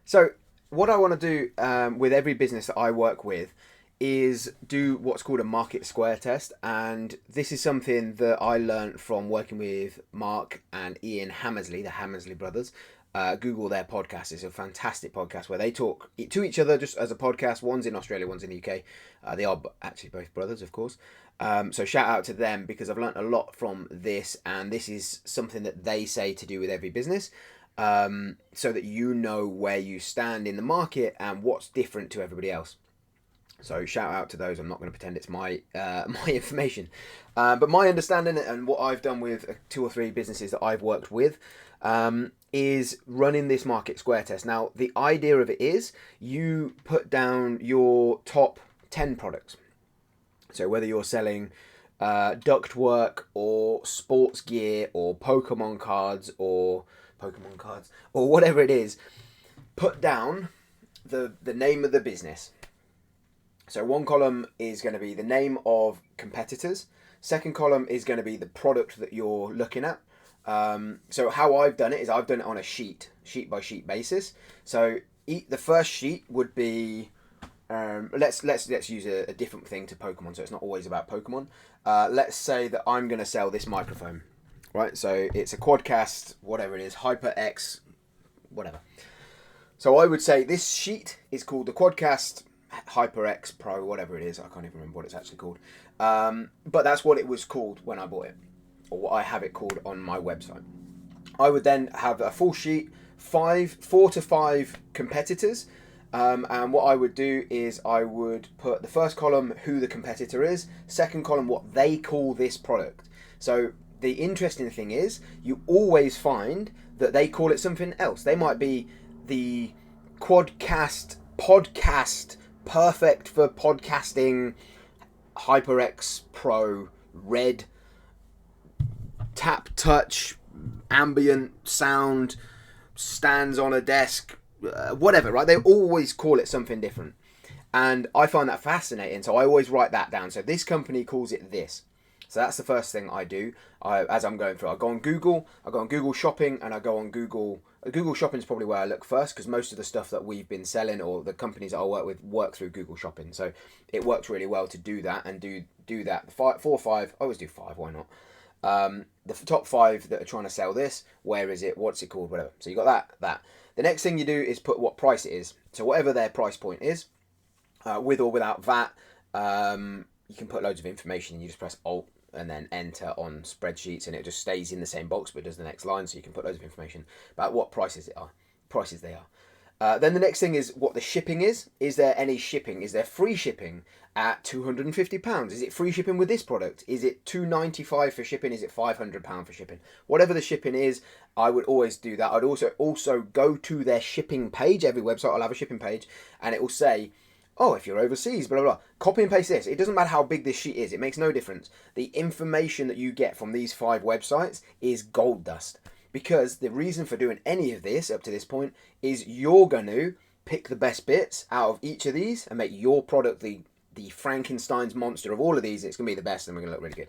So what I want to do with every business that I work with is do what's called a market square test, and this is something that I learned from working with Mark and Ian Hamersley, the Hamersley brothers. Google their podcast; it's a fantastic podcast where they talk to each other just as a podcast. One's in Australia, one's in the UK. They are actually both brothers, of course. So shout out to them because I've learned a lot from this, and this is something that they say to do with every business, so that you know where you stand in the market and what's different to everybody else. So shout out to those. I'm not going to pretend it's my my information, but my understanding and what I've done with two or three businesses that I've worked with is running this market square test. Now the idea of it is you put down your top 10 products. So whether you're selling ductwork or sports gear or Pokemon cards or whatever it is, put down the name of the business. So one column is going to be the name of competitors. Second column is going to be the product that you're looking at. So how I've done it is I've done it on a sheet by sheet basis. So the first sheet would be let's use a different thing to Pokemon, so it's not always about Pokemon. Let's say that I'm going to sell this microphone, right? So it's a Quadcast, whatever it is, HyperX, whatever. So I would say this sheet is called the Quadcast HyperX Pro, whatever it is. I can't even remember what it's actually called. But that's what it was called when I bought it, or what I have it called on my website. I would then have a full sheet, 4 to 5 competitors. And what I would do is I would put the first column who the competitor is, second column what they call this product. So the interesting thing is you always find that they call it something else. They might be the Quadcast podcast, perfect for podcasting, HyperX Pro, red, tap touch, ambient sound, stands on a desk, whatever, right? They always call it something different. And I find that fascinating, so I always write that down. So this company calls it this. So that's the first thing I do as I'm going through. I go on Google Shopping, and I go on Google. Google Shopping is probably where I look first because most of the stuff that we've been selling or the companies that I work with work through Google Shopping. So it works really well to do that and do that. 4 or 5, I always do 5, why not? The top 5 that are trying to sell this, where is it, what's it called, whatever. So you got that. The next thing you do is put what price it is. So whatever their price point is, with or without VAT, you can put loads of information. You just press Alt and then enter on spreadsheets, and it just stays in the same box but does the next line. So you can put loads of information about what prices they are. Then the next thing is what the shipping is. Is there any shipping? Is there free shipping at £250? Is it free shipping with this product? Is it £295 for shipping? Is it £500 for shipping? Whatever the shipping is, I would always do that. I'd also go to their shipping page. Every website will have a shipping page, and it will say, oh, if you're overseas, blah, blah, blah. Copy and paste this. It doesn't matter how big this sheet is. It makes no difference. The information that you get from these 5 websites is gold dust. Because the reason for doing any of this up to this point is you're going to pick the best bits out of each of these and make your product the Frankenstein's monster of all of these. It's going to be the best and we're going to look really good.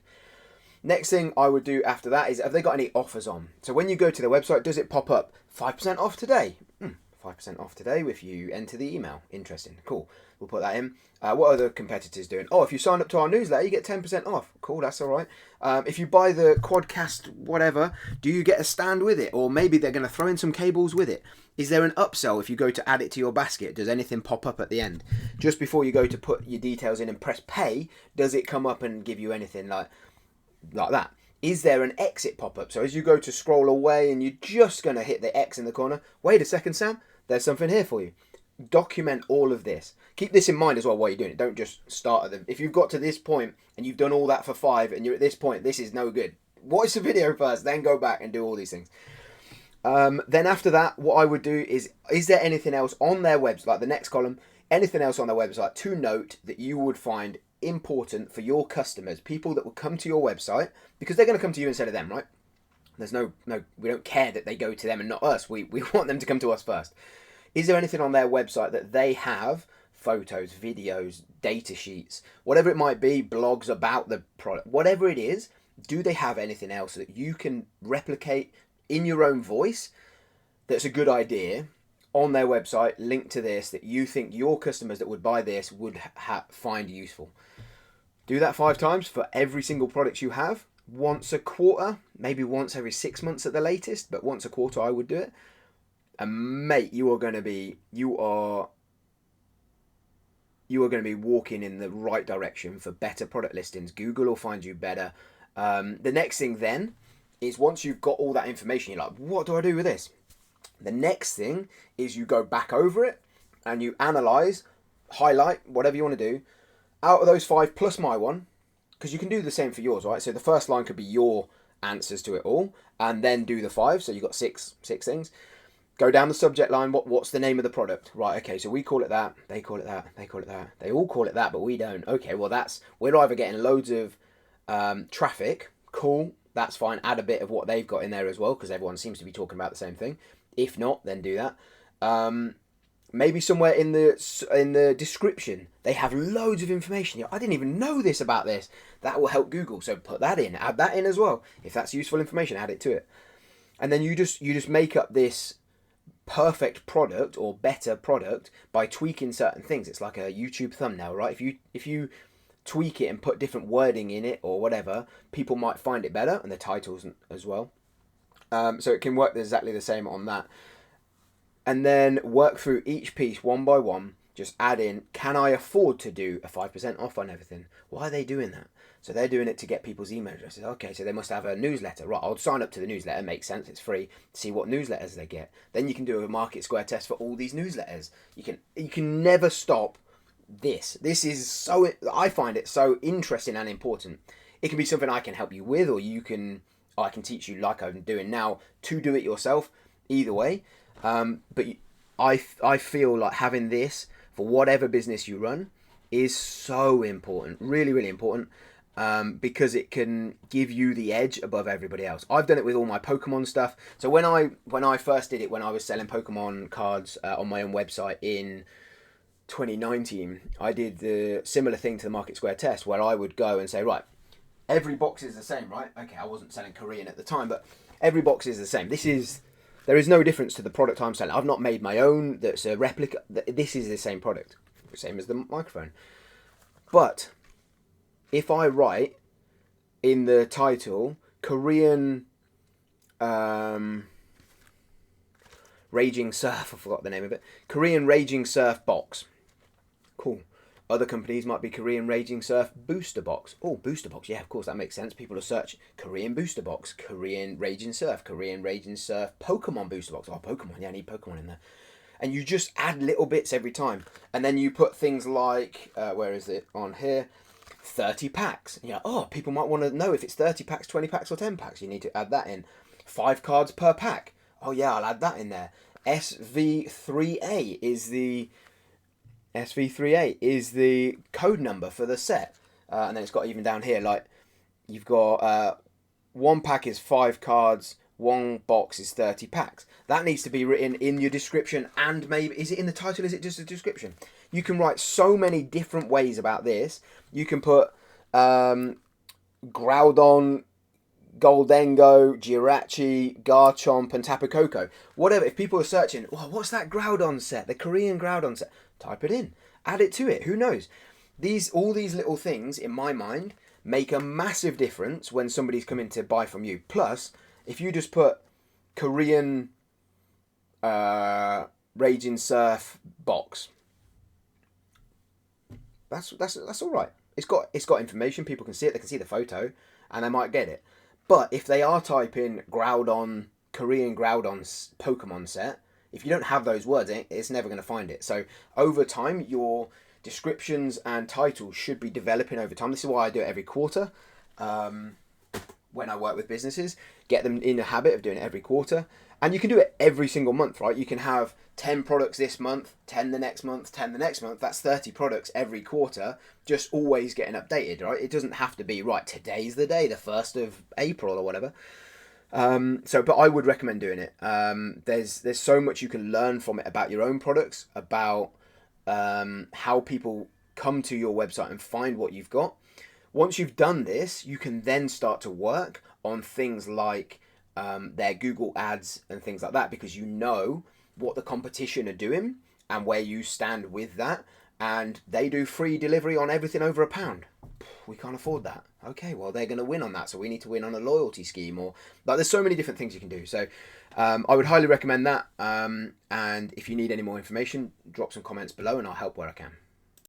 Next thing I would do after that is, have they got any offers on? So when you go to their website, does it pop up 5% off today? 5% off today if you enter the email. Interesting. Cool. We'll put that in. What are the competitors doing? Oh, if you sign up to our newsletter, you get 10% off. Cool, that's all right. If you buy the Quadcast whatever, do you get a stand with it? Or maybe they're going to throw in some cables with it. Is there an upsell if you go to add it to your basket? Does anything pop up at the end? Just before you go to put your details in and press pay, does it come up and give you anything like that? Is there an exit pop-up? So as you go to scroll away and you're just going to hit the X in the corner, wait a second, Sam, there's something here for you. Document all of this. Keep this in mind as well while you're doing it. Don't just start at them. If you've got to this point and you've done all that for 5 and you're at this point, this is no good. Watch the video first, then go back and do all these things. Then after that, what I would do is there anything else on their website, like the next column, anything else on their website to note that you would find important for your customers, people that will come to your website, because they're going to come to you instead of them, right? There's no, we don't care that they go to them and not us. We want them to come to us first. Is there anything on their website that they have, photos, videos, data sheets, whatever it might be, blogs about the product, whatever it is, do they have anything else that you can replicate in your own voice that's a good idea on their website, link to this that you think your customers that would buy this would find useful. Do that 5 times for every single product you have. Once a quarter, maybe once every 6 months at the latest, but once a quarter I would do it. And mate, you are going to be walking in the right direction for better product listings. Google will find you better. The next thing then is, once you've got all that information, you're like, what do I do with this? The next thing is you go back over it and you analyze, highlight, whatever you want to do. Out of those 5 plus my one, because you can do the same for yours, right? So the first line could be your answers to it all, and then do the 5. So you've got six things. Go down the subject line. What's the name of the product? Right, okay, so we call it that, they call it that, they call it that. They all call it that, but we don't. Okay, well, we're either getting loads of traffic. Cool, that's fine. Add a bit of what they've got in there as well, because everyone seems to be talking about the same thing. If not, then do that. Maybe somewhere in the description they have loads of information. I didn't even know this about this. That will help Google. So put that in. Add that in as well. If that's useful information, add it to it. And then you just make up this perfect product or better product by tweaking certain things. It's like a YouTube thumbnail, right? If you tweak it and put different wording in it or whatever, people might find it better, and the titles as well. So it can work exactly the same on that. And then work through each piece one by one. Just add in, can I afford to do a 5% off on everything? Why are they doing that? So they're doing it to get people's email addresses. Okay, so they must have a newsletter. Right, I'll sign up to the newsletter. Makes sense, it's free. See what newsletters they get. Then you can do a market square test for all these newsletters. You can never stop this. This is so, I find it so interesting and important. It can be something I can help you with, or I can teach you, like I'm doing now, to do it yourself. Either way. But I feel like having this for whatever business you run is so important, really, really important, because it can give you the edge above everybody else. I've done it with all my Pokemon stuff. So when I first did it, when I was selling Pokemon cards on my own website in 2019, I did the similar thing to the Market Square test, where I would go and say, right, every box is the same, right? Okay, I wasn't selling Korean at the time, but every box is the same. There is no difference to the product I'm selling. I've not made my own that's a replica. This is the same product, same as the microphone. But if I write in the title, Korean Raging Surf, I forgot the name of it, Korean Raging Surf box. Cool. Other companies might be Korean Raging Surf Booster Box. Oh, Booster Box. Yeah, of course, that makes sense. People will search Korean Booster Box, Korean Raging Surf, Korean Raging Surf, Pokemon Booster Box. Oh, Pokemon. Yeah, I need Pokemon in there. And you just add little bits every time. And then you put things like, where is it? On here. 30 packs. And you're like, oh, people might want to know if it's 30 packs, 20 packs, or 10 packs. You need to add that in. 5 cards per pack. Oh, yeah, I'll add that in there. SV3A is the code number for the set. And then it's got even down here, like, you've got 1 pack is 5 cards, 1 box is 30 packs. That needs to be written in your description, and maybe, is it in the title, is it just a description? You can write so many different ways about this. You can put Groudon, Goldengo, Jirachi, Garchomp, and Tapu Koko. Whatever, if people are searching, well, what's that Groudon set, the Korean Groudon set? Type it in, add it to it, who knows? All these little things, in my mind, make a massive difference when somebody's coming to buy from you. Plus, if you just put Korean Raging Surf box, that's all right. It's got information, people can see it, they can see the photo, and they might get it. But if they are typing Groudon, Korean Groudon Pokemon set, if you don't have those words, it's never going to find it. So over time, your descriptions and titles should be developing over time. This is why I do it every quarter. When I work with businesses, get them in a habit of doing it every quarter. And you can do it every single month, right? You can have 10 products this month, 10 the next month, 10 the next month. That's 30 products every quarter, just always getting updated, right? It doesn't have to be, right, today's the day, the 1st of April or whatever. But I would recommend doing it. There's so much you can learn from it about your own products, about how people come to your website and find what you've got. Once you've done this, you can then start to work on things like their Google ads and things like that, because you know what the competition are doing and where you stand with that. And they do free delivery on everything over £1. We can't afford that. Okay, well, they're going to win on that, so we need to win on a loyalty scheme, or like there's so many different things you can do. So I would highly recommend that. And if you need any more information, drop some comments below and I'll help where I can.